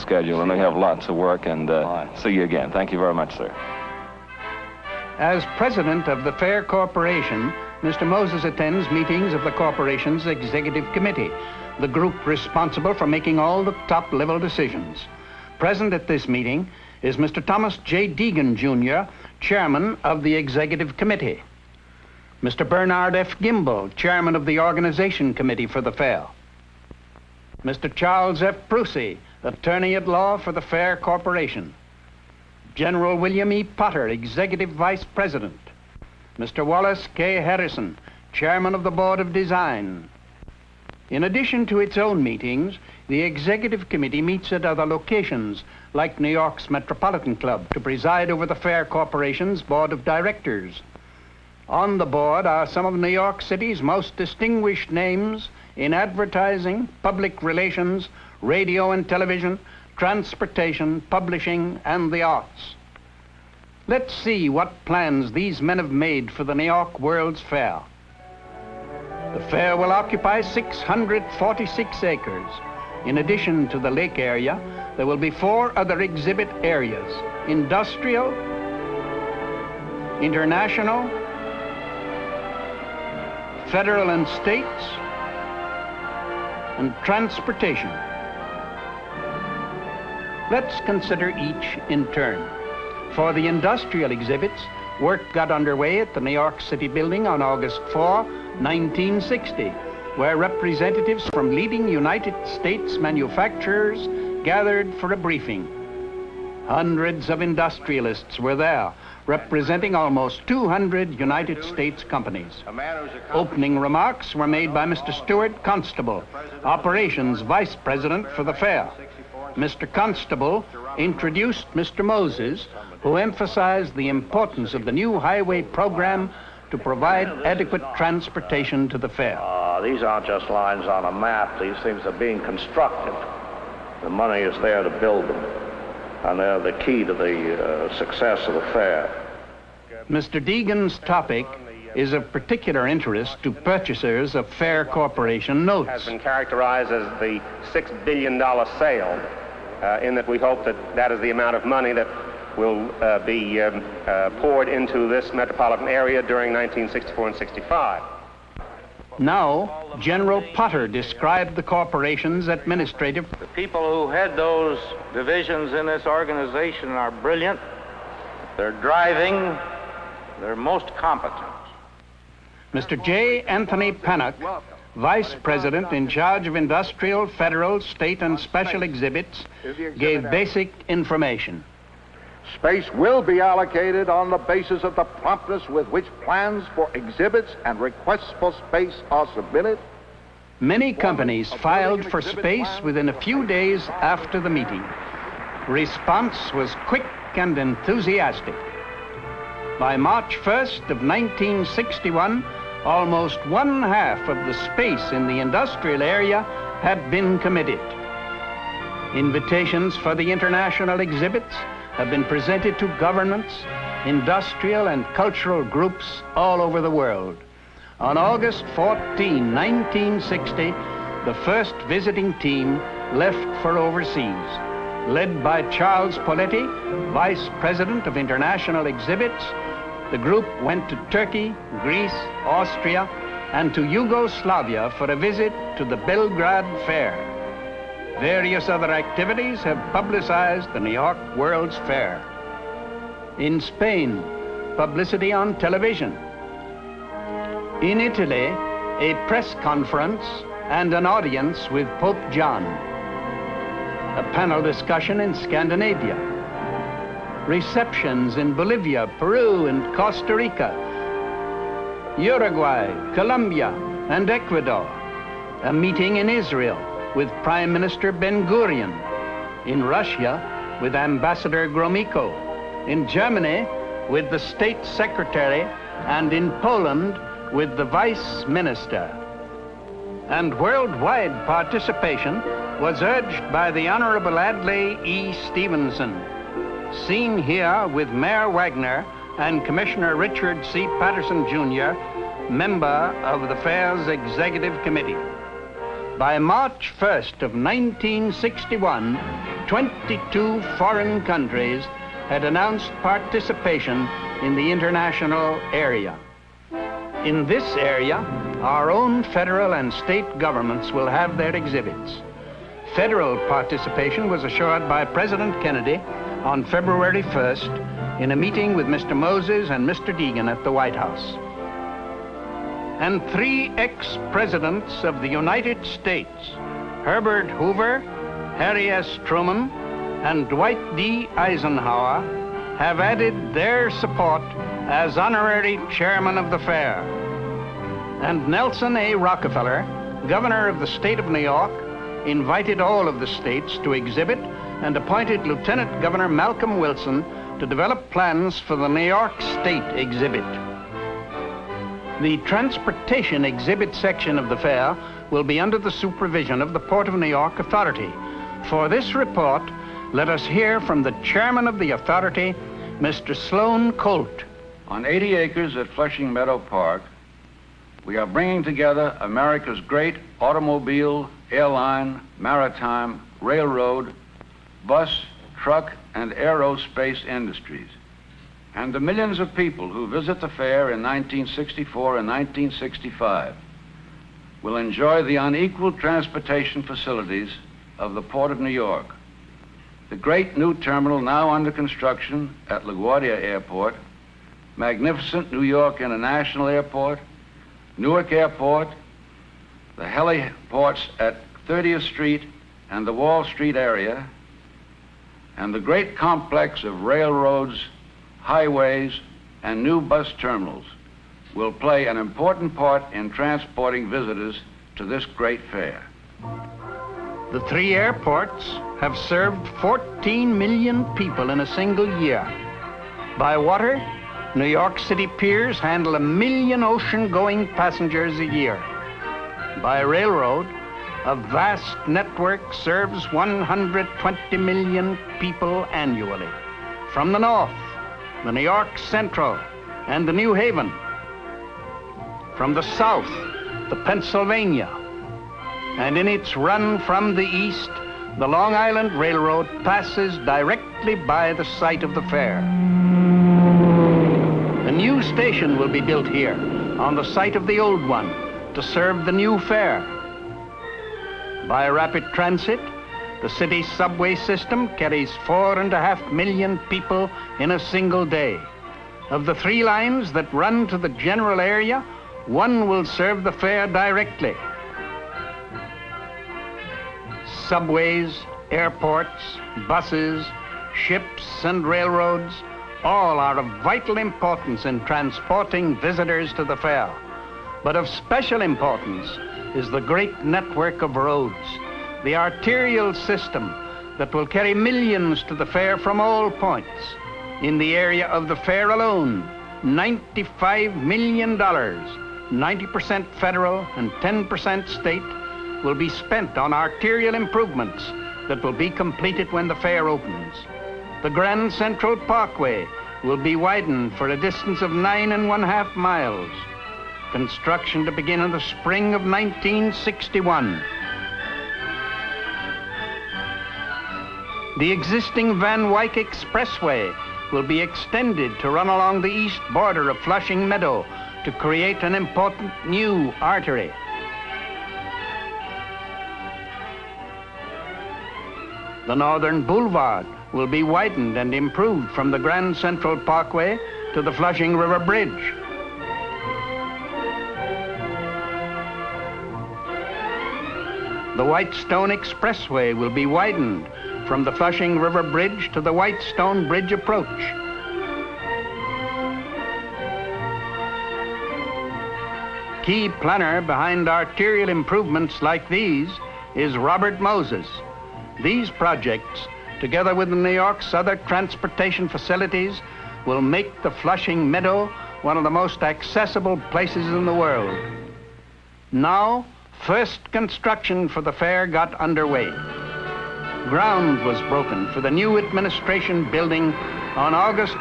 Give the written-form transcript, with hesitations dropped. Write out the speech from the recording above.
schedule, and we have lots of work, and see you again. Thank you very much, sir. As president of the Fair Corporation, Mr. Moses attends meetings of the corporation's executive committee, the group responsible for making all the top-level decisions. Present at this meeting is Mr. Thomas J. Deegan, Jr., chairman of the executive committee. Mr. Bernard F. Gimbel, chairman of the organization committee for the fair. Mr. Charles F. Prusy, attorney at law for the Fair Corporation. General William E. Potter, executive vice president. Mr. Wallace K. Harrison, chairman of the board of design. In addition to its own meetings, the executive committee meets at other locations, like New York's Metropolitan Club, to preside over the Fair Corporation's board of directors. On the board are some of New York City's most distinguished names in advertising, public relations, radio and television, transportation, publishing, and the arts. Let's see what plans these men have made for the New York World's Fair. The fair will occupy 646 acres. In addition to the lake area, there will be 4 other exhibit areas: industrial, international, federal and states, and transportation. Let's consider each in turn. For the industrial exhibits, work got underway at the New York City building on August 4, 1960, where representatives from leading United States manufacturers gathered for a briefing. Hundreds of industrialists were there, representing almost 200 United States companies. Opening remarks were made by Mr. Stuart Constable, Operations Vice President for the fair. Mr. Constable introduced Mr. Moses, who emphasized the importance of the new highway program to provide adequate transportation to the fair. These aren't just lines on a map. These things are being constructed. The money is there to build them, and they're the key to the success of the fair. Mr. Deegan's topic is of particular interest to purchasers of Fair Corporation notes. Has been characterized as the $6 billion sale, in that we hope that that is the amount of money that will be poured into this metropolitan area during 1964 and 65. Now, General Potter described the corporation's administrative. The people who head those divisions in this organization are brilliant. They're driving. They're most competent. Mr. J. Anthony Pannock, Vice President in charge of industrial, federal, state, and special exhibits, gave basic information. Space will be allocated on the basis of the promptness with which plans for exhibits and requests for space are submitted. Many companies filed for space within a few days after the meeting. Response was quick and enthusiastic. By March 1st of 1961, almost 1/2 of the space in the industrial area had been committed. Invitations for the international exhibits have been presented to governments, industrial and cultural groups all over the world. On August 14, 1960, the first visiting team left for overseas. Led by Charles Poletti, Vice President of International Exhibits, the group went to Turkey, Greece, Austria, and to Yugoslavia for a visit to the Belgrade Fair. Various other activities have publicized the New York World's Fair. In Spain, publicity on television. In Italy, a press conference and an audience with Pope John. A panel discussion in Scandinavia. Receptions in Bolivia, Peru, and Costa Rica. Uruguay, Colombia, and Ecuador. A meeting in Israel with Prime Minister Ben-Gurion. In Russia, with Ambassador Gromyko. In Germany, with the State Secretary, and in Poland, with the Vice Minister. And worldwide participation was urged by the Honorable Adlai E. Stevenson, seen here with Mayor Wagner and Commissioner Richard C. Patterson, Jr., member of the Fair's Executive Committee. By March 1st of 1961, 22 foreign countries had announced participation in the international area. In this area, our own federal and state governments will have their exhibits. Federal participation was assured by President Kennedy on February 1st in a meeting with Mr. Moses and Mr. Deegan at the White House. And 3 ex-presidents of the United States, Herbert Hoover, Harry S. Truman, and Dwight D. Eisenhower, have added their support as honorary chairman of the fair. And Nelson A. Rockefeller, governor of the state of New York, invited all of the states to exhibit and appointed Lieutenant Governor Malcolm Wilson to develop plans for the New York State exhibit. The transportation exhibit section of the fair will be under the supervision of the Port of New York Authority. For this report, let us hear from the chairman of the authority, Mr. Sloan Colt. On 80 acres at Flushing Meadow Park, we are bringing together America's great automobile, airline, maritime, railroad, bus, truck, and aerospace industries. And the millions of people who visit the fair in 1964 and 1965 will enjoy the unequaled transportation facilities of the Port of New York. The great new terminal now under construction at LaGuardia Airport, magnificent New York International Airport, Newark Airport, the heliports at 30th Street and the Wall Street area, and the great complex of railroads, highways, and new bus terminals will play an important part in transporting visitors to this great fair. The 3 airports have served 14 million people in a single year. By water, New York City piers handle 1 million ocean-going passengers a year. By railroad, a vast network serves 120 million people annually. From the north, the New York Central and the New Haven. From the south, the Pennsylvania. And in its run from the east, the Long Island Railroad passes directly by the site of the fair. A new station will be built here on the site of the old one to serve the new fair. By rapid transit, the city's subway system carries 4.5 million people in a single day. Of the 3 lines that run to the general area, 1 will serve the fair directly. Subways, airports, buses, ships, and railroads all are of vital importance in transporting visitors to the fair. But of special importance is the great network of roads, the arterial system that will carry millions to the fair from all points. In the area of the fair alone, $95 million, 90% federal and 10% state, will be spent on arterial improvements that will be completed when the fair opens. The Grand Central Parkway will be widened for a distance of 9.5 miles. Construction to begin in the spring of 1961. The existing Van Wyck Expressway will be extended to run along the east border of Flushing Meadow to create an important new artery. The Northern Boulevard will be widened and improved from the Grand Central Parkway to the Flushing River Bridge. The Whitestone Expressway will be widened from the Flushing River Bridge to the Whitestone Bridge approach. Key planner behind arterial improvements like these is Robert Moses. These projects, together with New York's other transportation facilities, will make the Flushing Meadow one of the most accessible places in the world. Now, first construction for the fair got underway. Ground was broken for the new administration building on August